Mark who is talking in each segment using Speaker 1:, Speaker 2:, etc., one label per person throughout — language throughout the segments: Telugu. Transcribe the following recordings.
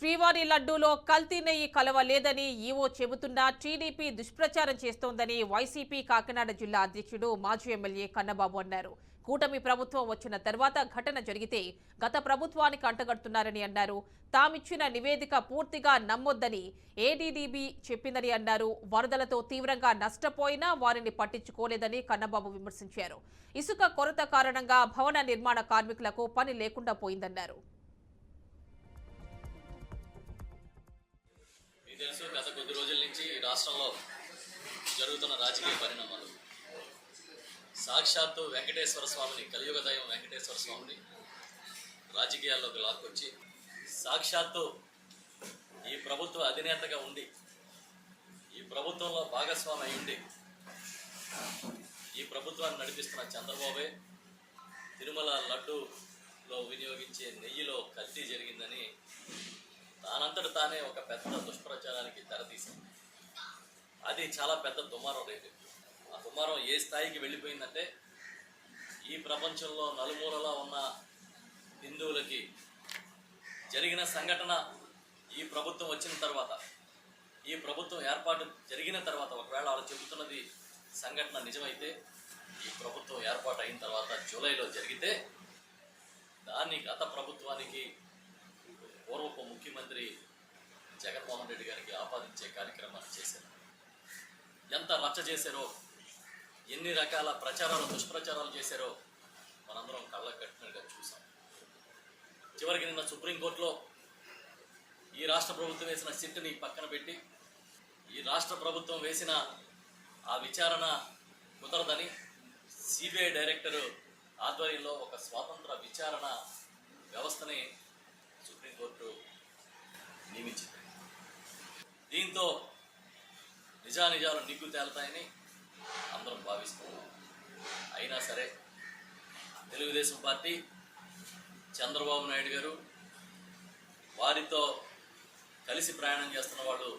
Speaker 1: శ్రీవారి లడ్డూలో కల్తీ నెయ్యి కలవలేదని ఈవో చెబుతున్నా టీడీపీ దుష్ప్రచారం చేస్తోందని వైసీపీ కాకినాడ జిల్లా అధ్యక్షుడు మాజీ ఎమ్మెల్యే కన్నబాబు అన్నారు. కూటమి ప్రభుత్వం వచ్చిన తర్వాత ఘటన జరిగితే గత ప్రభుత్వానికి అంటగడుతున్నారని అన్నారు. తామిచ్చిన నివేదిక పూర్తిగా నమ్మొద్దని ఏడీడీబీ చెప్పిందని అన్నారు. వరదలతో తీవ్రంగా నష్టపోయినా వారిని పట్టించుకోలేదని కన్నబాబు విమర్శించారు. ఇసుక కొరత కారణంగా భవన నిర్మాణ కార్మికులకు పని లేకుండా పోయిందన్నారు.
Speaker 2: తెలుసు గత కొద్ది రోజుల నుంచి రాష్ట్రంలో జరుగుతున్న రాజకీయ పరిణామాలు. సాక్షాత్తు వెంకటేశ్వర స్వామిని, కలియుగ దైవం వెంకటేశ్వర స్వామిని రాజకీయాల్లోకి లాక్కొచ్చి సాక్షాత్తు ఈ ప్రభుత్వ అధినేతగా ఉండి, ఈ ప్రభుత్వంలో భాగస్వామి అయి ఉండి ఈ ప్రభుత్వాన్ని నడిపిస్తున్న చంద్రబాబే తిరుమల లడ్డూలో వినియోగించే నెయ్యిలో కల్తీ జరిగిందని దానంతట తానే ఒక పెద్ద దుష్ప్రచారానికి తెరతీసింది. అది చాలా పెద్ద దుమారం రేటు. ఆ దుమారం ఏ స్థాయికి వెళ్ళిపోయిందంటే, ఈ ప్రపంచంలో నలుమూలలా ఉన్న హిందువులకి జరిగిన సంఘటన ఈ ప్రభుత్వం వచ్చిన తర్వాత, ఈ ప్రభుత్వం ఏర్పాటు జరిగిన తర్వాత, ఒకవేళ వాళ్ళు చెబుతున్నది సంఘటన నిజమైతే, ఈ ప్రభుత్వం ఏర్పాటు అయిన తర్వాత జూలైలో జరిగితే దాన్ని గత ప్రభుత్వానికి, పూర్వపు ముఖ్యమంత్రి జగన్మోహన్ రెడ్డి గారికి ఆపాదించే కార్యక్రమాన్ని చేశారు. ఎంత రచ్చ చేశారో, ఎన్ని రకాల ప్రచారాలు, దుష్ప్రచారాలు చేశారో మనందరం కళ్ళకు కట్టినట్టుగా చూసాం. చివరికి నిన్న సుప్రీంకోర్టులో ఈ రాష్ట్ర ప్రభుత్వం వేసిన సిట్ని పక్కన పెట్టి, ఈ రాష్ట్ర ప్రభుత్వం వేసిన ఆ విచారణ కుదరదని సిబిఐ డైరెక్టర్ ఆధ్వర్యంలో ఒక స్వాతంత్ర విచారణ వ్యవస్థని సుప్రీంకోర్టు నియమించింది. దీంతో నిజానిజాలు నిగ్గు తేలుతాయని అందరం భావిస్తున్నాం. అయినా సరే తెలుగుదేశం పార్టీ, చంద్రబాబు నాయుడు గారు, వారితో కలిసి ప్రయాణం చేస్తున్న వాళ్ళు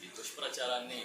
Speaker 2: ఈ దుష్ప్రచారాన్ని